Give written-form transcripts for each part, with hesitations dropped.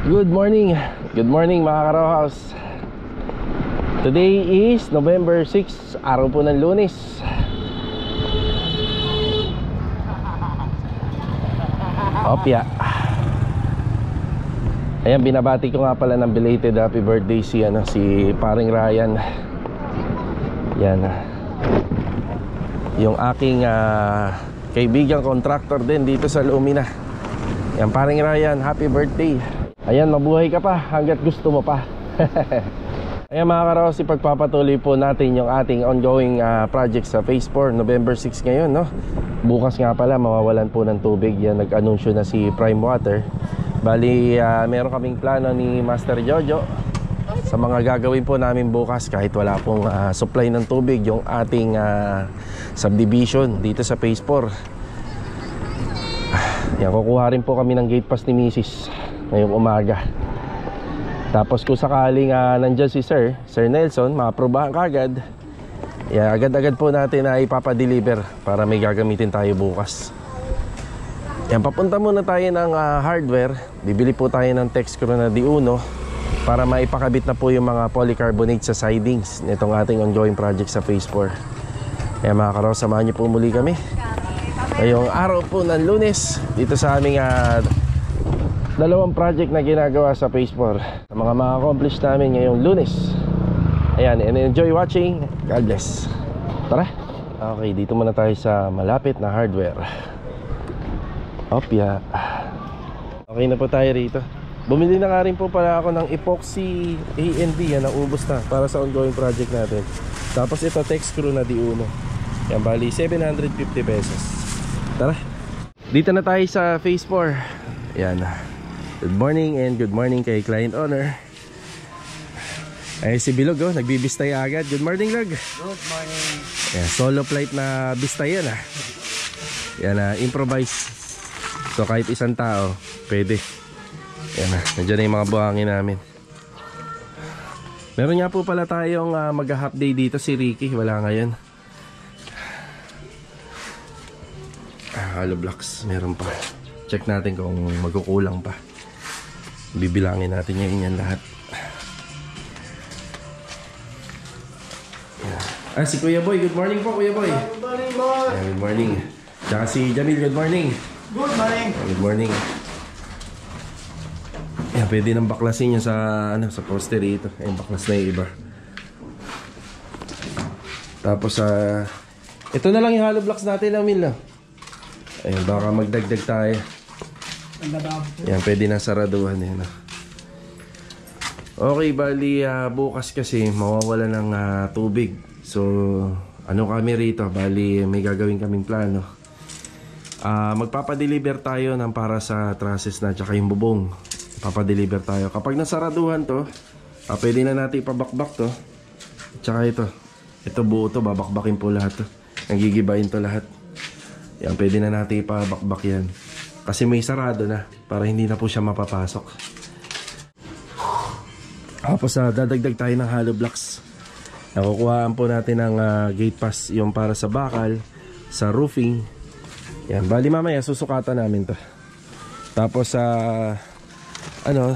Good morning mga ka-Row House. Today is November 6, araw po ng Lunes. Opya. Ayan, binabati ko nga pala ng belated happy birthday si paring Ryan. Yan, yung aking kaibigang contractor din dito sa Lumina. Yan, paring Ryan, happy birthday. Ayan, mabuhay ka pa hanggat gusto mo pa. Ayan mga ka-Row, ipagpapatuloy po natin yung ating ongoing project sa Phase 4. November 6 ngayon, no? Bukas nga pala mawawalan po ng tubig. Yan, nag-anunsyo na si Prime Water. Bali, meron kaming plano ni Master Jojo sa mga gagawin po namin bukas kahit wala pong supply ng tubig yung ating subdivision dito sa Phase 4. Yan, kukuha rin po kami ng gate pass ni Mrs. ngayong umaga. Tapos kung sakaling nandyan si Sir Nelson, maaprubahan kagad, agad-agad po natin na ipapadeliver para may gagamitin tayo bukas. Yan, papunta muna tayo ng hardware. Bibili po tayo ng Texcro na D1 para maipakabit na po yung mga polycarbonate sa sidings nitong ating ongoing project sa Phase 4. Yan mga ka-Row, samahan niyo po muli kami ngayong araw po ng Lunes dito sa aming dalawang project na ginagawa sa Phase 4. Sa mga ma-accomplish namin ngayong Lunes. Ayan, and enjoy watching. God bless. Tara. Okay, dito muna tayo sa malapit na hardware. Opya. Okay na po tayo rito. Bumili na nga rin po pala ako ng epoxy A&B. Yan, naubos na para sa ongoing project natin. Tapos ito, Texcro na D1. Yan, bali 750 pesos. Tara. Dito na tayo sa Phase 4. Yan. Good morning and good morning kay client owner. Ay si Bilog, oh, nagbibistay agad. Good morning, Log. Good morning. Yan, solo flight na bistay yan. Yan, improvise. So kahit isang tao pwede. Yan, nandiyan na yung mga buhangin namin. Meron nga po pala tayong mag-half day dito. Si Ricky wala ngayon. Hollow blocks meron pa. Check natin kung magkukulang pa. Bibilangin natin yan lahat. Si Kuya Boy, good morning po Kuya Boy. Good morning, boy. Good morning. Tsaka si Jamil, good morning. Good morning. Good morning. Yan, pwede nang baklasin niya sa poster ito. Ayun, baklas na yung iba. Tapos ito na lang yung hollow blocks natin, Amil. Ayun, baka magdagdag tayo. Yan, pwede na saraduhan yan. Okay, bali bukas kasi mawawala ng tubig. So ano kami rito, bali may gagawin kaming plano. Magpapadeliver tayo ng para sa trusses na tsaka yung bubong. Papadeliver tayo. Kapag nasaraduhan to, pwede na natin ipabakbak to. Tsaka ito buo to, babakbakin po lahat to. Nagigibayin to lahat. Yan, pwede na natin ipabakbak yan. Kasi may sarado na para hindi na po siya mapapasok. Tapos dadagdag tayo ng hollow blocks. Nakukuhaan po natin ng gate pass, yung para sa bakal, sa roofing. Yan, bali mamaya susukatan namin to. Tapos ano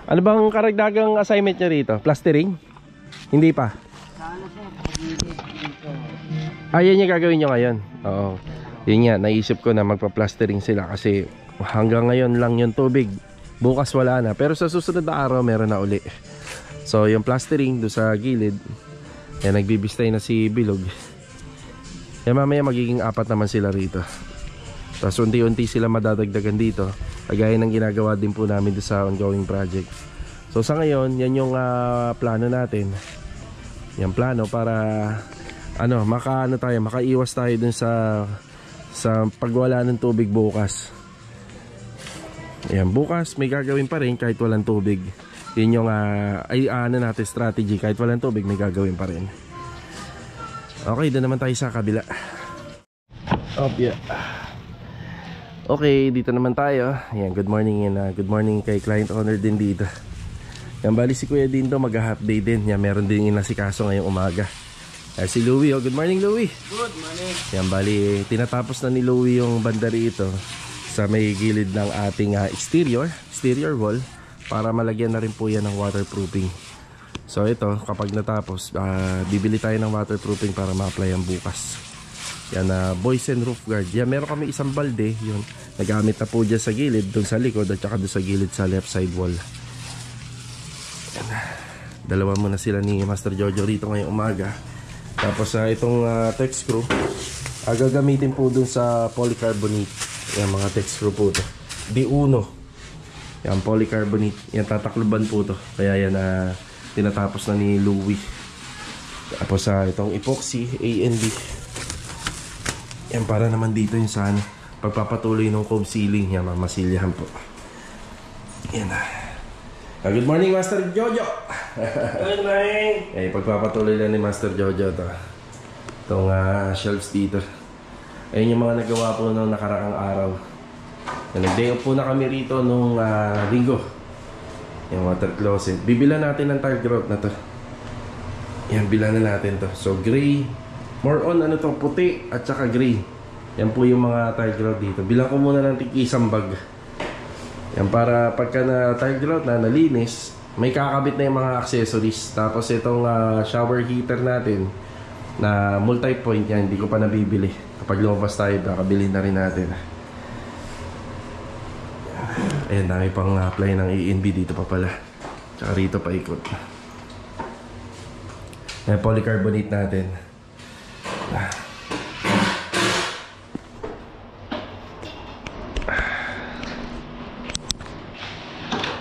bang karagdagang assignment nyo rito? Plastering? Hindi pa? Yan yung gagawin nyo ngayon. Oo. Yun nga, naisip ko na magpa-plastering sila kasi hanggang ngayon lang yung tubig. Bukas wala na, pero sa susunod na araw meron na uli. So yung plastering do sa gilid, yan, nagbibistay na si Bilog. Yan, mamaya magiging 4 naman sila rito. Tapos unti-unti sila madadagdagan dito, kagaya ng ginagawa din po namin do sa ongoing project. So sa ngayon, yan yung plano natin. Yan plano para makaiwas tayo dun sa pagwala ng tubig bukas. Ayan, bukas may gagawin pa rin kahit walang tubig. Yun yung natin strategy. Kahit walang tubig may gagawin pa rin. Okay, doon naman tayo sa kabila. Okay, dito naman tayo. Ayan, good morning and good morning kay client owner din dito. Yan, bali si Kuya Dindo mag-half day din. Yan, meron din inasikaso ngayong umaga. Si Louie, good morning Louie. Good morning. Yan, bali tinatapos na ni Louie yung banda rito sa may gilid ng ating exterior wall. para malagyan na rin po yan ng waterproofing. So ito, kapag natapos, bibili tayo ng waterproofing para ma-applyan bukas. Yan na Boysen roof guard. Yan, meron kami isang balde, yun. Nagamit na po dyan sa gilid, dun sa likod at saka dun sa gilid sa left side wall. Yan. Dalawa muna sila ni Master Jojo rito ngayong umaga. Tapos itong tech screw, gagamitin po dun sa polycarbonate. Yan, mga tech screw po to. D1. Yan, polycarbonate. Yan, tatakluban po to. Kaya yan, tinatapos na ni Louie. Tapos itong epoxy A&B. Yan, para naman dito yung sa pagpapatuloy ng cove ceiling. Yan, mamasilyahan po. Yan. Good morning, Master Jojo. Good morning. Pagpapatuloy lang ni Master Jojo to. Itong shelves dito. Ayun yung mga nagawa po noong nakaraang araw. Nag-day off po na kami rito nung linggo. Yung water closet. Bibilan natin ng tile grout na to. Yan, bilan na natin to. So gray, more on to, puti at saka gray. Yan po yung mga tile grout dito. Bilang ko muna ng isang bag. Yan, para pagka na tile grout na nalinis, may kakabit na yung mga accessories. Tapos itong shower heater natin na multi-point, yan, hindi ko pa nabibili. Kapag lumabas tayo, kakabili na rin natin. Ayan, dami pang apply ng A&B dito pa pala. Tsaka rito pa ikot. Ayan, polycarbonate natin.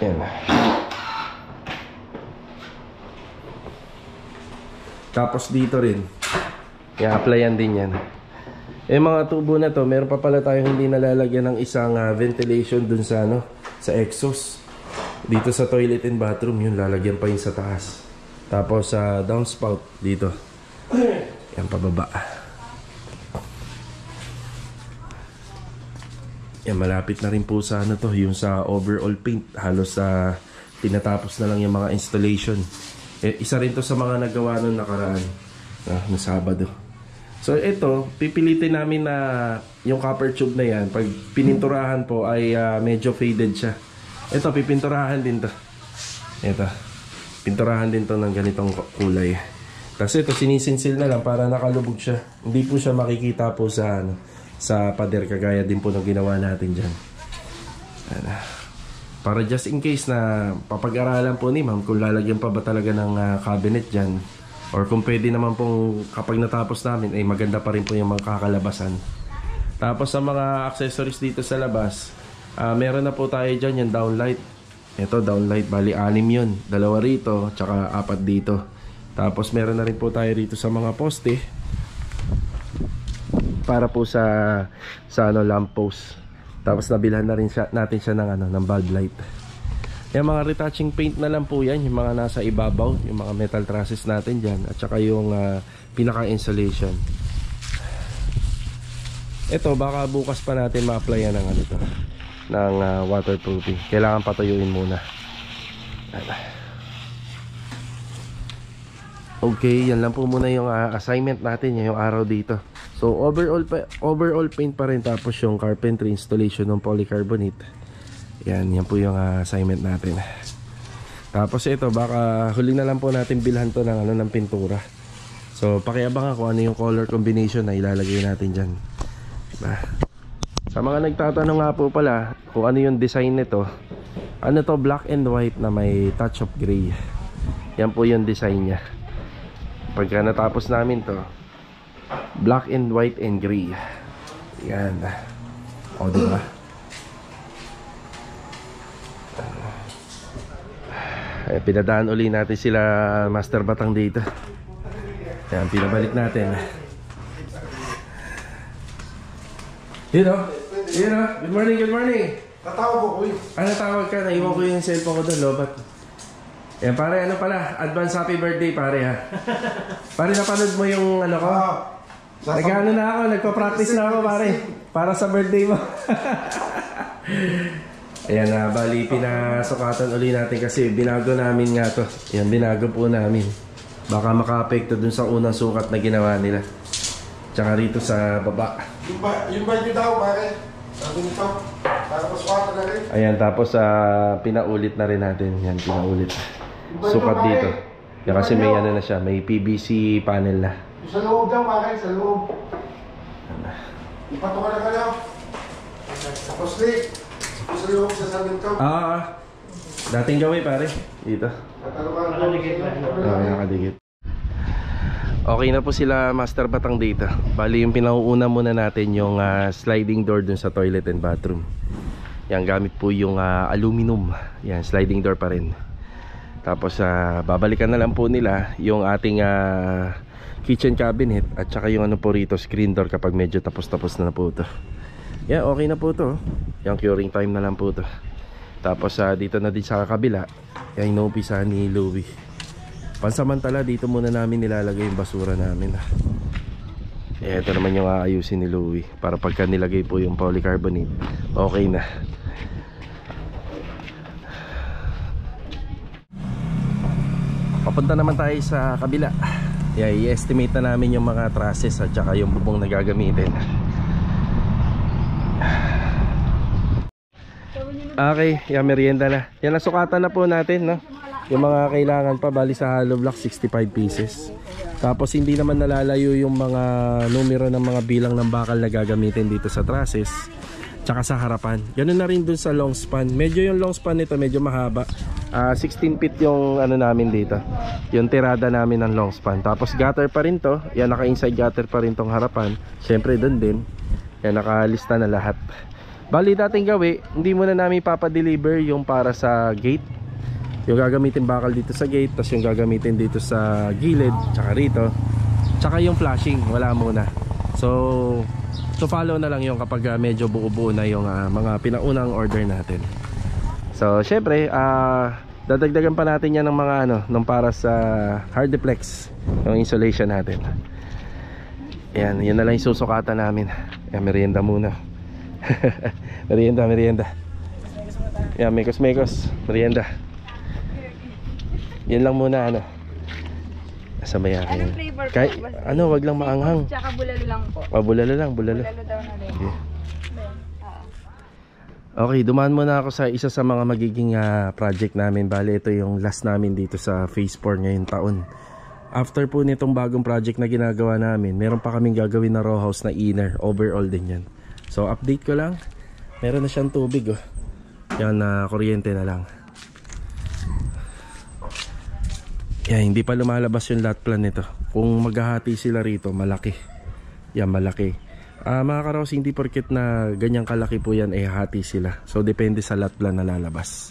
Ayan. Tapos dito rin, i-applyan din yan. Mga tubo na to, meron pa pala tayong hindi nalalagyan ng isang ventilation dun sa sa exhaust. Dito sa toilet and bathroom, yun lalagyan pa yun sa taas. Tapos sa downspout dito. Yan, pababa. Yan, malapit na rin po sa to, yung sa overall paint. Halos tinatapos na lang yung mga installation. Isa rin to sa mga nagawa nung nakaraan na Sabado. So ito, pipilitin namin na yung copper tube na yan, pag pininturahan po ay medyo faded siya. Ito, pipinturahan din to. Ito, pinturahan din to ng ganitong kulay. Tapos ito, sinisinsil na lang para nakalubog siya. Hindi po siya makikita po sa sa pader, kagaya din po ng ginawa natin dyan. Para just in case na papag-aralan po ni ma'am kung lalagyan pa ba talaga ng cabinet dyan, or kung pwede naman pong kapag natapos namin ay maganda pa rin po yung mga kakalabasan. Tapos sa mga accessories dito sa labas, meron na po tayo dyan yung downlight. Ito downlight, bali 6 yun, 2 rito tsaka 4 dito. Tapos meron na rin po tayo rito sa mga poste para po sa lamp post. Tapos nabilhan na rin natin siya ng bulb light. Yung mga retouching paint na lang po yan, yung mga nasa ibabaw, yung mga metal trusses natin dyan, at saka yung pinaka-insulation. Ito, baka bukas pa natin ma-applyan ng ng waterproofing. Kailangan patuyuin muna. Okay, yan lang po muna yung assignment natin yung araw dito. So overall paint pa rin, tapos yung carpentry installation ng polycarbonate. Yan po yung assignment natin. Tapos ito, baka huli na lang po natin bilhan to ng pintura. So pakiabangan kung ano yung color combination na ilalagay natin dyan. Diba? Sa mga nagtatanong nga po pala kung ano yung design nito, to, black and white na may touch of gray. Yan po yung design nya. Pagka natapos namin to, black and white and gray. Yan. O, diba? Pinadaan uli natin sila Master Batang dito. Yan, pinabalik natin. Good morning, good morning. Tatawag ko, kuy. Tawag ka? Naiwan ko yung cellphone ko doon, lobat. Yan, pare, advance happy birthday, pare, ha. Pare, napanood mo yung ko? Nag-ano na ako, nagpa-practice na ako, pare. Para sa birthday mo. Ayan, bali pinasukatan uli natin kasi binago namin nga to. Ayan, binago po namin. Baka maka-apekto dun sa unang sukat na ginawa nila. Tsaka rito sa baba. Yung ba yung daw, pare? Sabi nito? Tapos water na rin. Ayan, tapos pinaulit na rin natin. Yan, pinaulit. Sukat dito. Yan kasi may ano na siya, may PVC panel na. Sa loob daw, bakit? Sa loob. Ipatukan na kayo. Tapos Nick, sa loob sa samin ka. Dating gawin pare. Dito. Nakadikit. Okay na po sila Master Batang dito. Bali yung pinauuna muna natin yung sliding door dun sa toilet and bathroom. Yan, gamit po yung aluminum. Yan, sliding door pa rin. Tapos babalikan na lang po nila yung ating kitchen cabinet at saka yung ano po rito, screen door kapag medyo tapos-tapos na po ito. Yan, okay na po ito. Yung curing time na lang po ito. Tapos dito na din sa kabila, yan inuumpisa ni Louie. Pansamantala dito muna namin nilalagay yung basura namin. Ito naman yung aayusin ni Louie para pagka nilagay po yung polycarbonate, okay na. Papunta naman tayo sa kabila. I-estimate na namin yung mga trusses at saka yung bubong na gagamitin. Okay, yan, merienda na. Yan, nasukatan na po natin, no? Yung mga kailangan pa, bali sa hollow block 65 pieces. Tapos hindi naman nalalayo yung mga numero ng mga bilang ng bakal na gagamitin dito sa trusses tsaka sa harapan. Ganun na rin dun sa long span. Medyo yung long span nito medyo mahaba. 16 feet yung ano namin dito, yung tirada namin ng long span. Tapos gutter pa rin to. Yan, naka inside gutter pa rin tong harapan. Syempre dun din. Yan, nakalista na lahat. Bali dating gawi, hindi muna namin papadeliver yung para sa gate. Yung gagamitin bakal dito sa gate, tapos yung gagamitin dito sa gilid, tsaka rito, tsaka yung flashing, wala muna. So follow na lang yung kapag medyo buo-buo na yung mga pinaunang order natin. So syempre, dadagdagan pa natin yan ng mga ano, nung para sa hardiplex, yung insulation natin. Yan, yun na lang yung susukatan namin. Yan, merienda muna. merienda. Yan, mekos, merienda. Yan lang muna, ano. Sa maya. Anong flavor po? Kahit, ano, wag lang maanghang. Tsaka bulalo lang po. Bulalo lang, bulalo. Bulalo daw na rin. Okay. Okay, dumaan muna ako sa isa sa mga magiging project namin. Bale, ito yung last namin dito sa phase 4 ngayong taon. After po nitong bagong project na ginagawa namin, meron pa kaming gagawin na row house na inner. Overall din yan. So, update ko lang. Meron na siyang tubig, oh. Yan, kuryente na lang. Yan, hindi pa lumalabas yung lot plan nito. Kung maghahati sila rito, malaki. Yan, malaki. Mga karos, hindi porket na ganyang kalaki po yan, hati sila. So, depende sa lot plan na lalabas.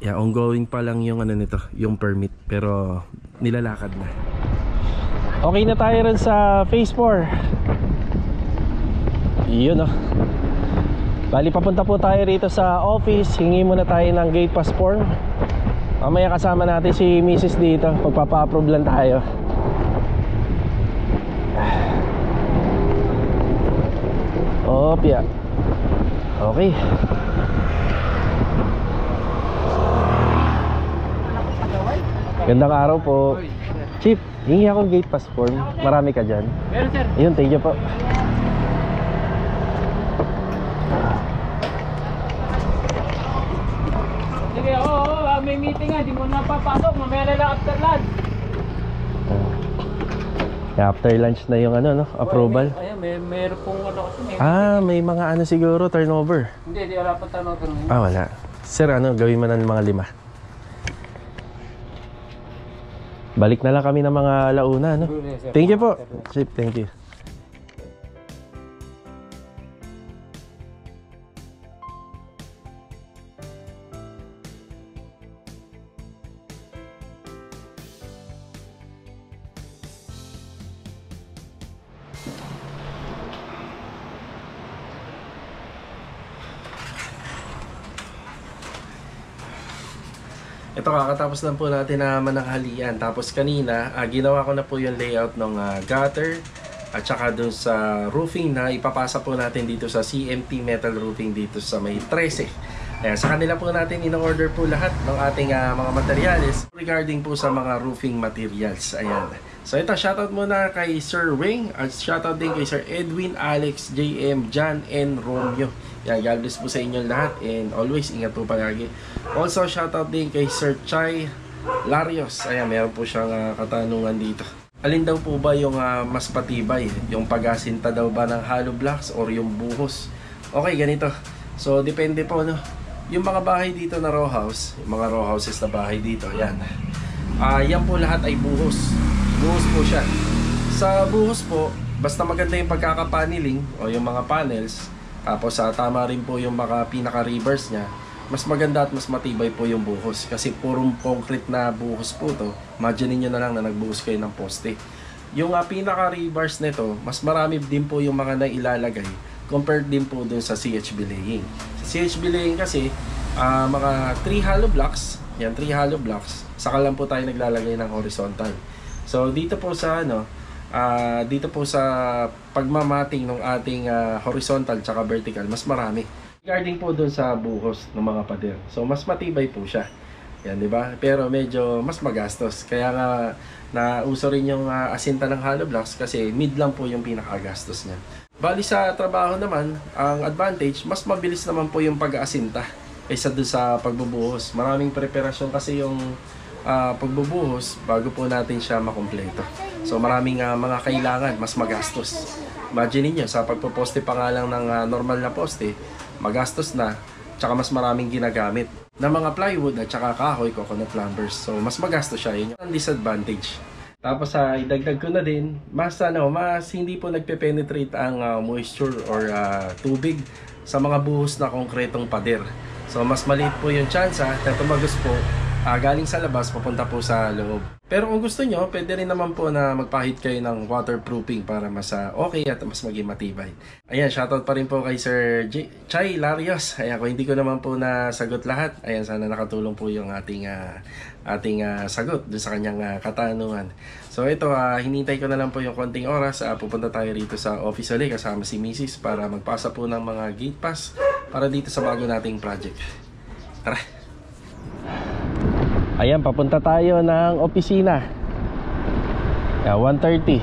Yan, ongoing pa lang yung ano nito, yung permit. Pero, nilalakad na. Okay na tayo rin sa phase 4. Yun, oh. Bali, papunta po tayo rito sa office. Hingi muna tayo ng gate pass form. Mamaya kasama natin si Mrs. dito. Magpapa-approve lang tayo. Opya. Okay. Gandang araw po. Chief, hingi akong gate pass form. Marami ka dyan? Meron, sir. Ayun, thank you po. Sige, may meeting nga, di mo napapasok, mamaya na lang after lunch. After lunch na yung ano, no? Approval. Ayun, meron pong ano kasi. May mga ano siguro, turnover. Hindi, di wala pa tanong ko. Wala. Sir, ano, gawin mo na ng mga 5. Balik na lang kami ng mga alauna, no? Thank you po. Chief, thank you. Ito, kakatapos lang po natin na managhalian. Tapos kanina, ginawa ko na po yung layout ng gutter at saka dun sa roofing na ipapasa po natin dito sa CMT metal roofing dito sa may 13. Ayan, sa kanila po natin in-order po lahat ng ating mga materials regarding po sa mga roofing materials. Ayan. So ito, shoutout muna kay Sir Wing at shoutout din kay Sir Edwin, Alex, JM, John, and Romeo. Yan, God bless po sa inyo lahat and always ingat po palagi. Also, shoutout din kay Sir Chai Larios. Ayan, meron po siyang katanungan dito. Alin daw po ba yung mas patibay? Yung pag-asinta daw ba ng hollow blocks or yung buhos? Okay, ganito. So, depende po, no? Yung mga bahay dito na row house, yung mga row houses na bahay dito, yan. Yan po lahat ay buhos. Buhos po siya. Sa buhos po, basta maganda yung pagkakapaneling o yung mga panels, tapos tama rin po yung mga pinaka-reverse niya, mas maganda at mas matibay po yung buhos. Kasi purong concrete na buhos po to. Imagine niyo na lang na nagbuhos kayo ng poste. Yung pinaka-reverse nito, mas marami din po yung mga nailalagay compared din po dun sa CHB laying. Sa CHB laying kasi, mga 3 hollow blocks, yan 3 hollow blocks, saka lang po tayo naglalagay ng horizontal. So dito po sa dito po sa pagmamating ng ating horizontal tsaka vertical, mas marami. Regarding po dun sa buhos ng mga pader. So mas matibay po siya. Yan, di ba? Pero medyo mas magastos. Kaya nga nauso rin yung asinta ng hollow blocks kasi mid lang po yung pinakagastos niya. Bali sa trabaho naman, ang advantage, mas mabilis naman po yung pag-aasinta kaysa dun sa pagbubuhos. Maraming preparasyon kasi yung pagbubuhos bago po natin siya makumpleto. So maraming mga kailangan, mas magastos. Imagine niyo sa pagpoposte pa nga lang ng normal na poste, magastos na, tsaka mas maraming ginagamit na mga plywood at tsaka kahoy, coconut lumbers. So mas magastos siya, yun yung disadvantage. Tapos idagdag ko na din, mas hindi po nagpe-penetrate ang moisture or tubig sa mga buhos na konkretong pader. So mas maliit po yung chance na tumagos po galing sa labas papunta po sa loob. Pero kung gusto nyo, pwede rin naman po na magpahit kayo ng waterproofing para mas okay at mas maging matibay. Ayan, shoutout pa rin po kay Sir Chai Larios. Ayan, kung hindi ko naman po nasagot lahat, ayan, sana nakatulong po yung ating sagot dun sa kanyang katanungan. So ito, hinintay ko na lang po yung konting oras. Pupunta tayo rito sa office ulit kasama si Mrs. para magpasa po ng mga gate pass para dito sa bago nating project. Tara! Ayan, papunta tayo ng opisina. 1:30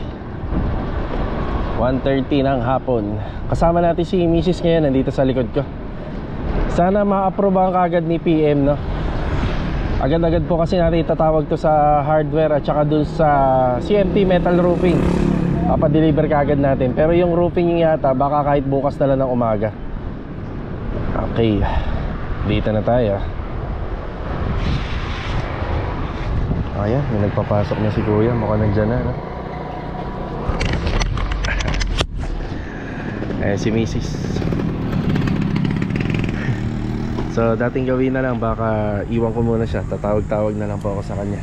ng hapon. Kasama natin si Mrs. ngayon, nandito sa likod ko. Sana ma-approve kagad ni PM, no? Agad-agad po kasi natin itatawag to sa hardware at saka dun sa CMT metal roofing. Papadeliver kagad natin. Pero yung roofing yata, baka kahit bukas na lang ng umaga. Okay, dito na tayo. Ayan, may nagpapasok na si Kuya. Mukhang nandyan na, no? Si Mrs. So, dating gawin na lang. Baka iwan ko muna siya. Tatawag-tawag na lang po ako sa kanya.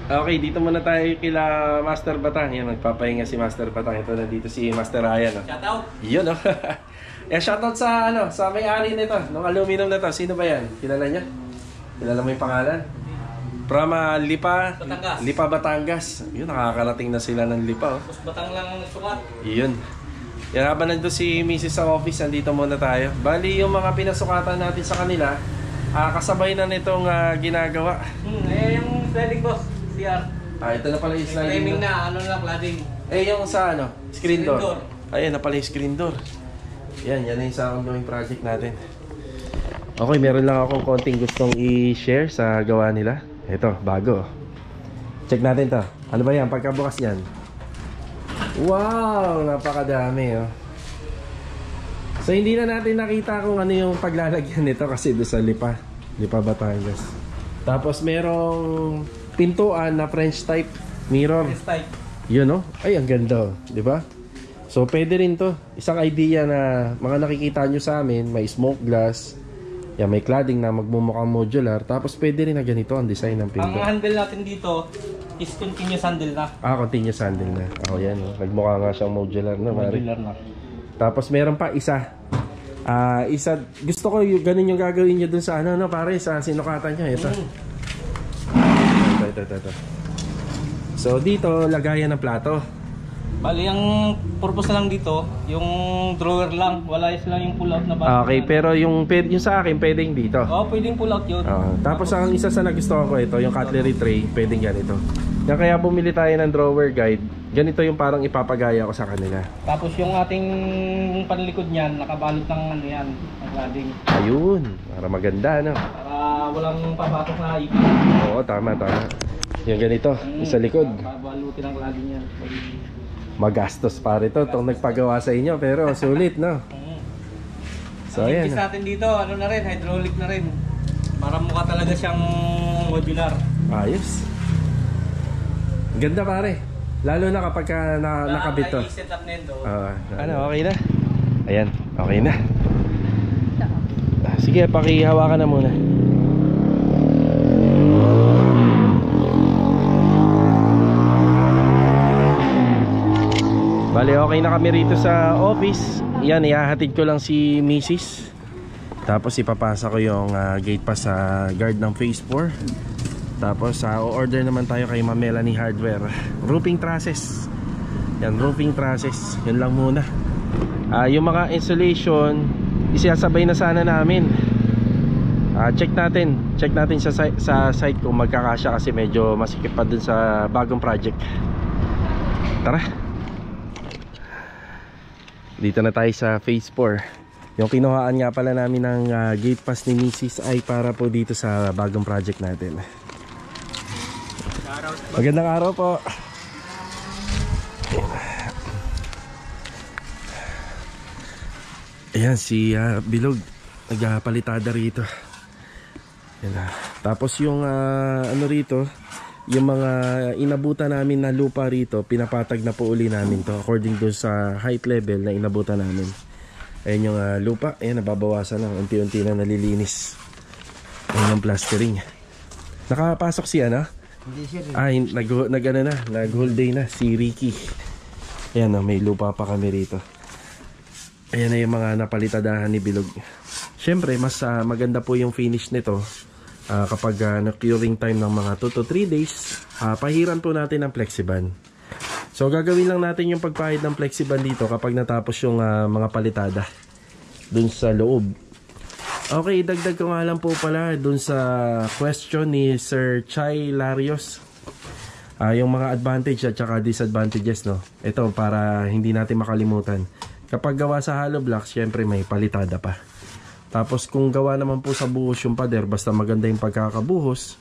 Okay, dito muna tayo kila Master Batang. Yan, nagpapahinga si Master Batang. Ito na dito si Master Ryan, no? Shoutout! Yun, no? Shoutout sa may-ari nito, ng aluminum na to. Sino ba yan? Kilala niya? Kilala mo yung pangalan? From Lipa, Batangas. Lipa, Batangas. Yun, nakakarating na sila ng Lipa. Mas batang lang ang nagsukat. Yun. Yan, habang nandun si Mrs. sa office, nandito muna tayo. Bali, yung mga pinasukatan natin sa kanila, kasabay na nitong ginagawa. Yung sliding boss, CR. Ito na pala yung sliding Framing door. na, ano lang, cladding. Yung sa screen door. door. Ayan na pala yung screen door. Yan na yung sa ongoing project natin. Okay, meron lang akong konting gustong i-share sa gawa nila. Ito, bago. Check natin to. Ano ba yan? Pagkabukas yan. Wow! Napakadami, oh. So, hindi na natin nakita kung ano yung paglalagyan nito kasi doon sa Lipa Batangas. Tapos, merong pintuan na French type mirror. French type. Yun, oh. Ay, ang ganda, oh. Diba? So, pwede rin to. Isang idea na mga nakikita nyo sa amin, may smoke glass. Yan, may cladding na magmumukhang modular. Tapos pwede rin na ganito ang design ng pinto. Ang handle natin dito is continuous handle na. Continuous handle na. Yan, oh. Nagmukha nga siyang modular na. Modular na. Tapos meron pa isa. Isa, gusto ko ganun yung gagawin nyo dun sa pare, sa sinukatan nyo. Ito. Ito. So dito, lagayan ng plato. Bali, ang purpose na lang dito, yung drawer lang. Wala lang yung pull out na button. Okay, pero yung sa akin pwedeng dito. Oo, pwedeng pull out yun. Tapos ang isa sa nagustuhan ko ito, yung cutlery tray, pwedeng ganito. Yan kaya bumili tayo ng drawer guide. Ganito yung parang ipapagaya ko sa kanila. Tapos yung ating panlikod niyan, nakabalot ng ano yan, ng cladding. Ayun, para maganda, no? Para walang papasok na ipin. Oo, tama. Yung ganito, isa likod. Babalutin ang cladding yan. Magastos pa rin to, itong nagpagawa sa inyo, pero sulit, no? So, ayan. Ang natin dito, ano na rin, hydraulic na rin. Para mukha talaga siyang modular. Ayos. Ganda pare. Lalo na kapag nakabit to. I-set up na yun doon. Ano, okay na? Ayan, okay na. Sige, pakihawakan na muna. Bale, okay na kami rito sa office. Yan, ihahatid ko lang si Mrs. Tapos ipapasa ko yung gate pass sa guard ng phase 4. Tapos order naman tayo kay Ma'am Melanie Hardware. Roofing trusses. Yan, roofing trusses. Yun lang muna. Yung mga installation, isasabay na sana namin. Check natin sa site kung magkakasya kasi medyo masikip pa dun sa bagong project. Tara. Dito na tayo sa phase 4. Yung kinuhaan nga pala namin ng gate pass ni Mrs. ay para po dito sa bagong project natin. Magandang araw po. Ayan si Bilog, nagpalitada rito. Ayan, tapos yung ano rito, yung mga inabutan namin na lupa rito, pinapatag na po uli namin to according to sa height level na inabutan namin. Ayan yung lupa, ayan, nababawasan na, unti-unti na nalilinis. Ayan yung plastering. Nakapasok si ano? Hindi sir. Nag-whole day na si Ricky. Ayan, may lupa pa kami rito. Ayan na yung mga napalitadahan ni Bilog. Siyempre, mas maganda po yung finish nito kapag curing time ng mga 2 to 3 days. Pahiran po natin ng Flexiban. So gagawin lang natin yung pagpahid ng Flexiban dito kapag natapos yung mga palitada dun sa loob. Okay, dagdag ko nga lang po pala dun sa question ni Sir Chai Larios. Yung mga advantage at saka disadvantages, no? Ito para hindi natin makalimutan. Kapag gawa sa hollow blocks, syempre may palitada pa. Tapos kung gawa naman po sa buhos yung pader, basta maganda yung pagkakabuhos,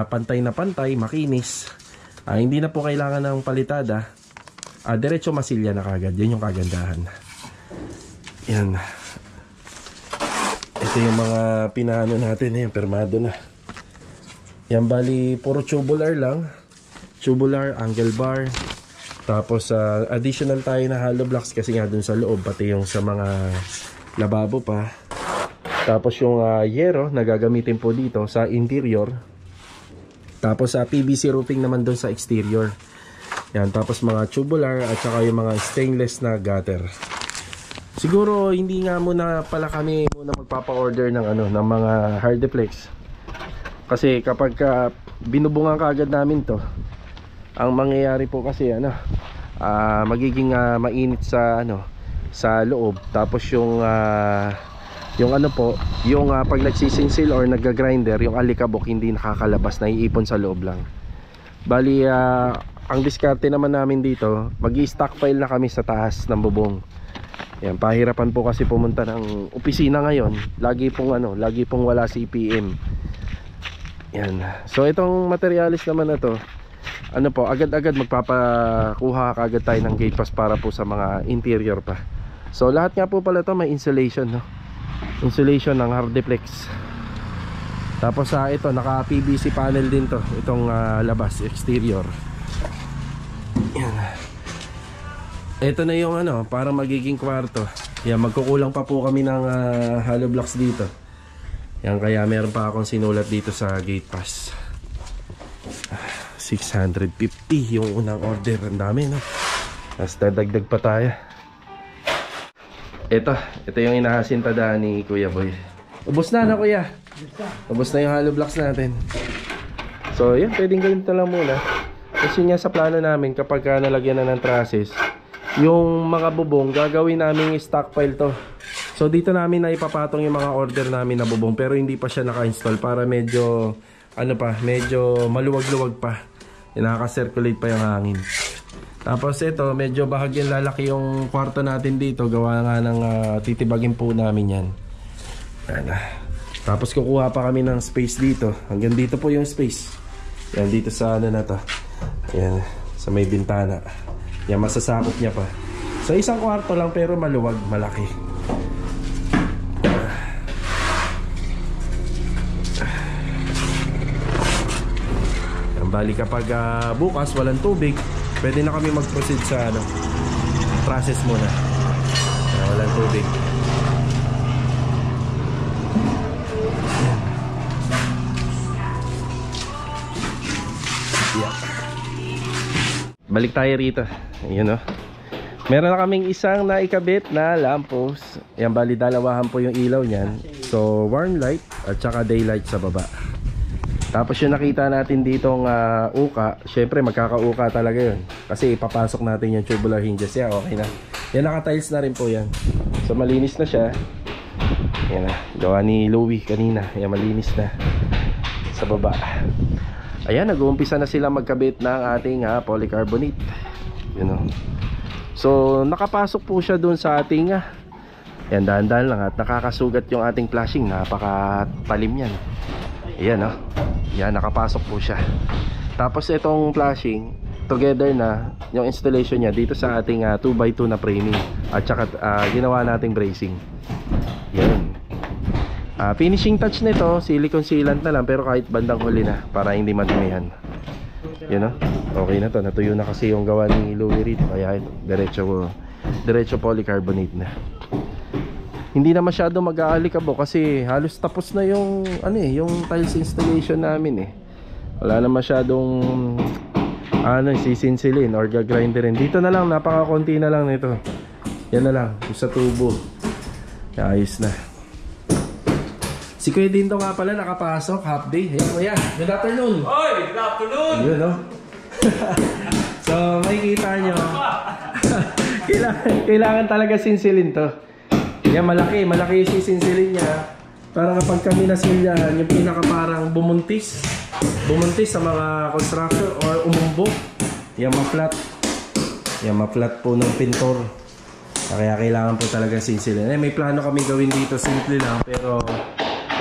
pantay na pantay, makinis, hindi na po kailangan ng palitada, diretso masilya na kagad. Yun yung kagandahan. Yan. Ito yung mga pinaano natin, yung permado na. Yan, bali puro tubular lang. Tubular, angle bar. Tapos additional tayo na hollow blocks kasi nga dun sa loob, pati yung sa mga lababo pa. Tapos yung yero na gagamitin po dito sa interior. Tapos PVC roofing naman dun sa exterior. Yan, tapos mga tubular at saka yung mga stainless na gutter. Siguro hindi nga muna pala kami muna magpapa-order ng ng mga hardiplex. Kasi kapag binubungan kaagad namin to, ang mangyayari po kasi magiging mainit sa sa loob. Tapos yung pag nagsisinsil or nagga-grinder, yung alikabok hindi nakakalabas, naiipon sa loob lang. Bali ang diskarte naman namin dito, mag-i-stockpile na kami sa taas ng bubong. Yan, pahirapan po kasi pumunta ng opisina ngayon. Lagi pong wala CPM. Yan. So itong materialis naman na to, agad-agad magpapakuha kagad tayo ng gate pass para po sa mga interior pa. So lahat nga po pala to may insulation, no? Insulation ng hardiplex. Tapos ito naka PVC panel din to, itong labas, exterior. Yan. Ito na yung para magiging kwarto. Yan, magkukulang pa po kami ng hollow blocks dito. Yan, kaya meron pa akong sinulat dito sa gate pass. 650 yung unang order. Ang dami, no? Tapos dadagdag pa tayo. Ito yung inahasintadaan ni Kuya Boy. Ubos na Kuya. Ubos na yung hollow blocks natin. So yun, pwedeng ganito lang muna. Kasi nga sa plano namin, kapag nalagyan na ng trusses, yung mga bubong, gagawin namin stockpile to. So dito namin na ipapatong yung mga order namin na bubong, pero hindi pa siya naka-install para medyo, medyo maluwag-luwag pa. Nakaka-circulate pa yung hangin. Tapos ito, medyo bahagyang lalaki yung kwarto natin dito. Gawa nga ng titibagin po namin yan. Ayan. Tapos kukuha pa kami ng space dito. Hanggang dito po yung space. Yan, dito sa ano na to. Ayan, sa may bintana. Yan, masasakop niya pa. So isang kwarto lang pero maluwag, malaki. Yan, bali kapag bukas walang tubig, pwede na kami mag-proceed sa process muna. Walang tubig. Yeah. Balik tayo rito. Ayun o. Meron na kaming isang naikabit na lamppost. Yan, bali dalawahan po yung ilaw niyan. So warm light at saka daylight sa baba. Tapos yung nakita natin ditong uka, syempre magkakauka talaga yun. Kasi ipapasok natin yung tubular hinges. Yeah, okay na. Yan, naka-tiles na rin po yan. So malinis na siya. Yan na, gawa ni Louie kanina. Yan, malinis na sa baba. Ayan, nag-uumpisa na sila magkabit ng ating polycarbonate. You know. So nakapasok po siya dun sa ating yan, dahan-dahan lang at nakakasugat yung ating flashing. Napakatalim yan. Ayan, no? Yan, nakapasok po siya. Tapos itong flashing, together na yung installation niya dito sa ating 2x2 na framing. At saka ginawa nating bracing. Yan. Finishing touch nito, silicone sealant na lang, pero kahit bandang huli na para hindi madumihan. Yun, no? Okay na to, natuyo na kasi yung gawa ni Louie rito. Kaya ito, diretso polycarbonate na. Hindi na masyado mag-aalikabo kasi halos tapos na yung yung tiles installation namin. Wala na masyadong sisinsilin or gagrinderin. Dito na lang, napaka-konti na lang nito. Yan na lang, sa tubo. Ayos na. Si Kuya Dindo nga pala nakapasok, half day. Hey Kuya, good afternoon. Oy, good afternoon. Yun, no? So makikita nyo, kailangan talaga sinsilin to. Yan, malaki yung sisinsilin niya. Para kapag kami nasilyahan, yung pinaka parang bumuntis sa mga construction or umumbok. Yan, ma-flat. Yan, ma-flat po ng pintor. Kaya kailangan po talaga sinsilin. May plano kami gawin dito, simple lang, pero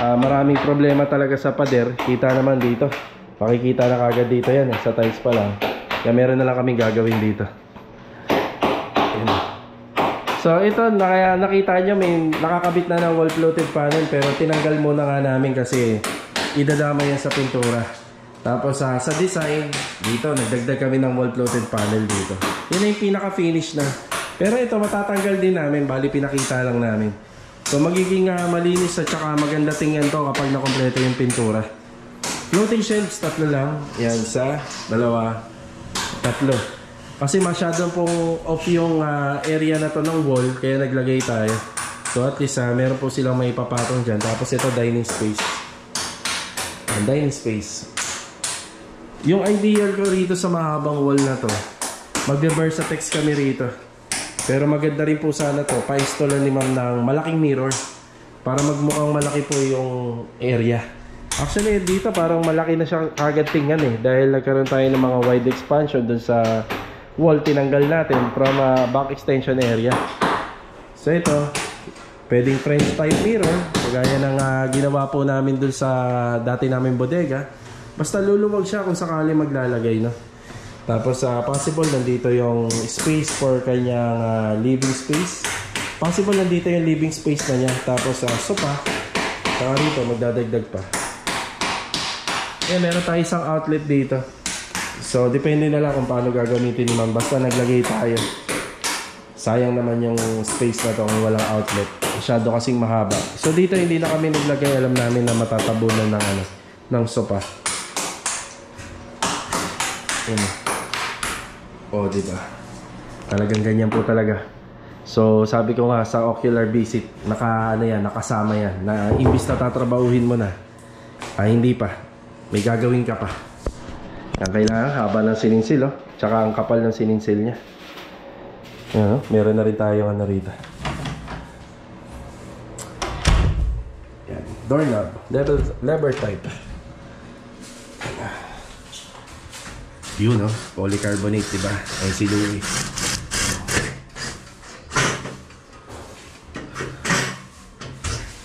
maraming problema talaga sa pader. Kita naman dito, makikita na kagad dito yan, sa tiles pa lang. Kaya meron na lang kami gagawin dito. Yan. So ito, kaya nakita nyo may nakakabit na ng wall floated panel, pero tinanggal muna nga namin kasi idadama yan sa pintura. Tapos sa design dito, nagdagdag kami ng wall floated panel dito. Yun na yung pinaka finish na. Pero ito matatanggal din namin, bali pinakita lang namin. So magiging malinis at saka maganda tingnan to kapag nakompleto yung pintura. Floating shelves, 3 lang. Yan, 1, 2, 3. Kasi masyadong pong off yung area na to ng wall, kaya naglagay tayo. So at least meron po silang may papatong dyan. Tapos ito, dining space. Dining space. Yung ideal ko rito sa mahabang wall na to, magbe-versatex kami rito. Pero maganda rin po sana to, pa-install ni ma'am ng malaking mirror para magmukhang malaki po yung area. Actually dito parang malaki na siya kagad tingnan dahil nagkaroon tayo ng mga wide expansion dun sa wall, tinanggal natin from back extension area. So ito, pwedeng French type mirror, kagaya ng ginawa po namin dun sa dati namin bodega. Basta luluwag siya kung sakali maglalagay, no? Tapos possible nandito yung space for kanyang living space. Possible nandito yung living space na niya. Tapos sofa, saka rito magdadagdag pa. Meron tayo isang outlet dito. So depende na lang kung paano gagamitin ni ma'am. Basta naglagay tayo. Sayang naman yung space na to kung walang outlet. Masyado kasing mahaba. So dito hindi na kami naglagay. Alam namin na matatabunan ng sofa. Oh, diba? Talagang ganyan po talaga. So sabi ko nga sa ocular visit, nakasama yan. Na imbis na tatrabahuhin mo na, hindi pa. May gagawin ka pa. Ang kailangan, haba ng sininsil, oh. Tsaka ang kapal ng sininsil niya. Ayan, oh. Meron na rin tayong ano rito. Yan. Doorknob. Lever type. Yun, oh. Polycarbonate, diba? Ay, si Louie.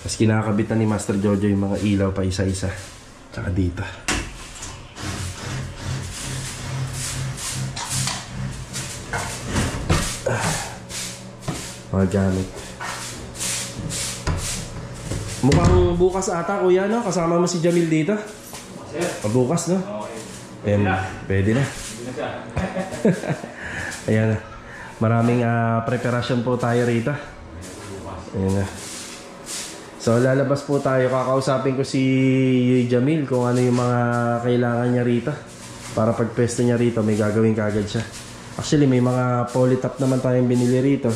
Tapos kinakabit na ni Master Jojo yung mga ilaw pa isa-isa. Tsaka dito. Mga gamit. Mukhang bukas ata, kuya, no? Kasama mo si Jamil dito? Bukas, no? Pwede na. Ayan na. Maraming preparasyon po tayo rito. Ayan na. So lalabas po tayo. Kakausapin ko si Jamil kung ano yung mga kailangan niya rito. Para pag pwesto niya rito, may gagawin kaagad siya. Actually, may mga polytop naman tayong binili rito.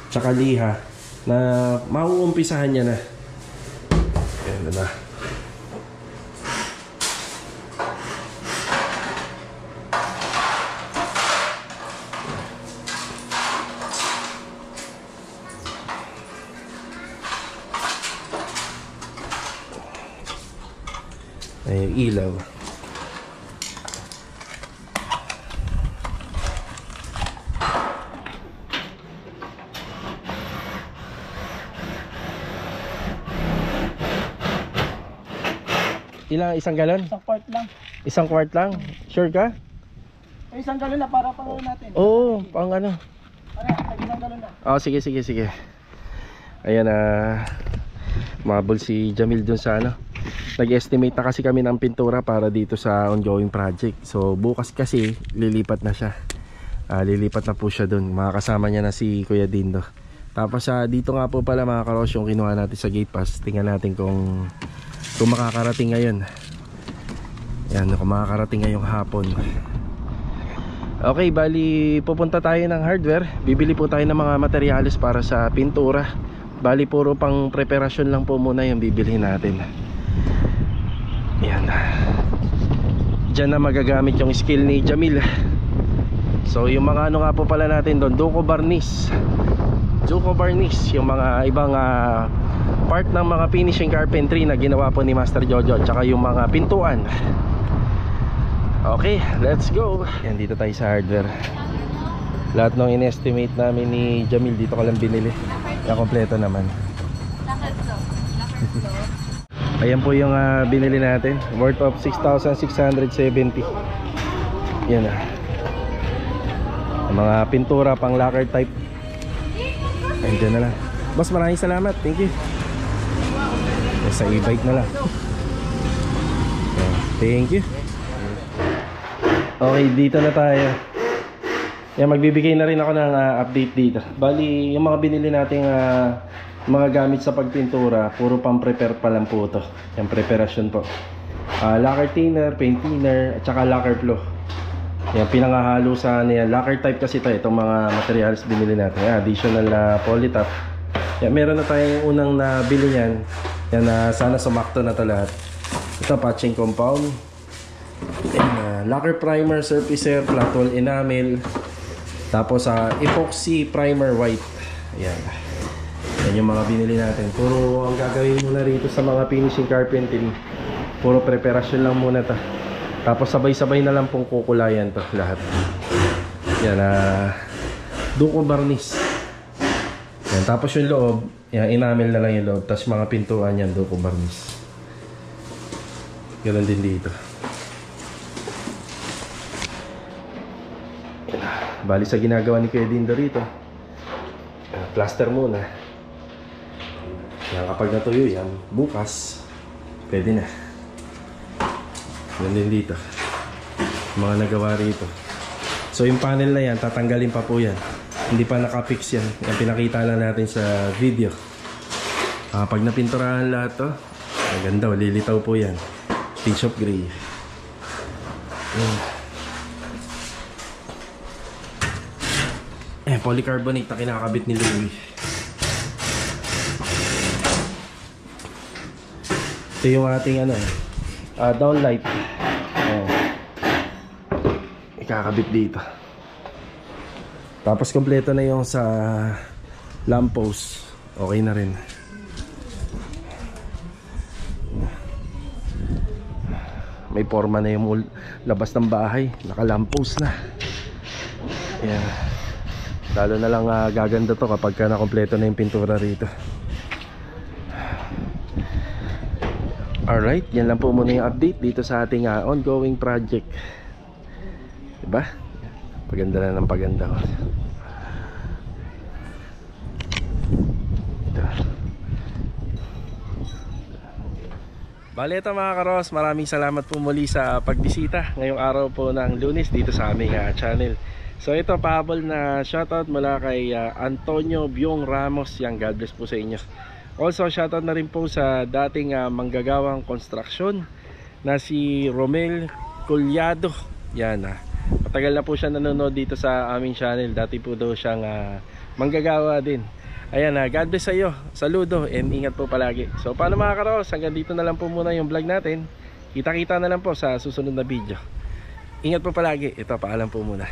Tsaka liha na mauumpisahan niya na. Ayan na na. Ay, ilaw. Isang galon? Isang quart lang. Isang quart lang? Sure ka? Ay, isang galon na para pang natin. Oo, pang ano. Pare, isang galon na. Oh, sige. Ayan mabol si Jamil dun sa ano. Nag-estimate na kasi kami ng pintura para dito sa ongoing project. So bukas kasi lilipat na siya. Lilipat na po siya dun. Makakasama niya na si Kuya Dindo. Tapos dito nga po pala mga karos yung kinuha natin sa gate pass. Tingnan natin kung makakarating ngayon. Yan, kung makakarating ngayong hapon. Okay, bali pupunta tayo ng hardware. Bibili po tayo ng mga materyales para sa pintura. Bali puro pang preparasyon lang po muna yung bibilhin natin. Yan. Diyan na magagamit yung skill ni Jamil. So yung mga ano nga po pala natin doon, Duco Barniz, yung mga ibang part ng mga finishing carpentry na ginawa po ni Master Jojo, tsaka yung mga pintuan. Okay, let's go. Yan, dito tayo sa hardware. Lahat ng in-estimate namin ni Jamil dito ko lang binili. Kaya kompleto naman. Ayan po yung binili natin, worth of 6,670. Yan na. Mga pintura pang lacquer type. Ayan na lang. Boss, maraming salamat. Thank you. Sa e-bike na lang. Thank you. Okay, dito na tayo. Yan, magbibigay na rin ako ng update dito. Bali, yung mga binili nating mga gamit sa pagpintura, puro pang prepare pa lang po ito. Yung preparasyon po. Lacquer thinner, paint thinner, at saka lacquer flow. Yan, pinangahalo sa lacquer type kasi ito. Itong mga materials binili natin. Yan, additional na polytop. Yan, meron na tayong unang nabili niyan. Yan, sana sumakto na ito lahat. Ito, patching compound. Yan, lacquer primer, surfacer, flat wall enamel. Tapos epoxy primer white. Ayan. Yan yung mga binili natin. Puro ang gagawin muna rito sa mga finishing carpentry. Puro preparasyon lang muna ta. Tapos sabay-sabay na lang pong kukulayan to lahat. Yan, Duco Barniz. Yan, tapos yung loob, yan, enamel na lang yung loob. Tapos mga pintuan yan, Duco Barniz. Ganun din dito. Bali sa ginagawa ni Kuya Dindo rito, plaster muna. Yan, kapag natuyo yan, bukas pwede na. Yan din dito, mga nagawa rito. So yung panel na yan, tatanggalin pa po yan. Hindi pa nakapix yan. Yan pinakita lang natin sa video. Pag napinturahan lahat to, maganda, lilitaw po yan. Pinch of gray. Polycarbonate na kinakabit ni Louie. Ito yung ating downlight. ikakabit dito. Tapos kompleto na yung sa lamppost. Okay na rin. May forma na yung labas ng bahay. Naka-lamppost na. Ayan. Lalo na lang gaganda to kapag nakompleto na yung pintura rito. Alright, yan lang po muna yung update dito sa ating ongoing project. Diba? Paganda na ng paganda. Bale ito mga karos, maraming salamat po muli sa pagbisita ngayong araw po ng Lunes dito sa aming channel. So ito, pahabol na shoutout mula kay Antonio Biong Ramos. Yang God bless po sa inyo. Also shoutout na rin po sa dating manggagawang konstruksyon na si Romel Collado. Yan, matagal na po siya nanonood dito sa aming channel. Dati po daw siyang manggagawa din. Ayan, God bless sa iyo. Saludo and ingat po palagi. So paano mga karos, hanggang dito na lang po muna yung vlog natin. Kita-kita na lang po sa susunod na video. Ingat po palagi. Ito, paalam po muna.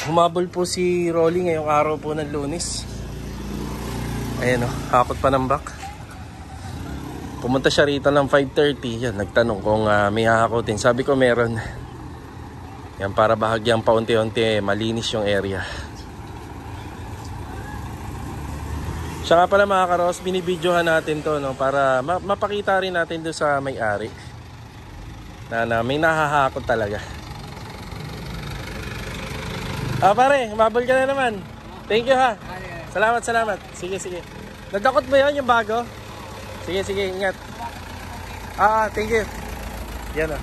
Humabol po si Rolly ngayong araw po ng Lunes. Ayan o, hakot pa ng back. Pumunta siya rito ng 5:30. Yan, nagtanong kung may hahakotin. Sabi ko meron. Yan, para bahagyang paunti-unti malinis yung area. Siya nga pala mga karos, binibidyohan natin to, no, para mapakita rin natin doon sa may-ari na may nahahakot talaga. Pare, mabol ka na naman. Thank you ha. Salamat. Sige. Nadakot mo yun yung bago? Sige, ingat. Thank you. Yan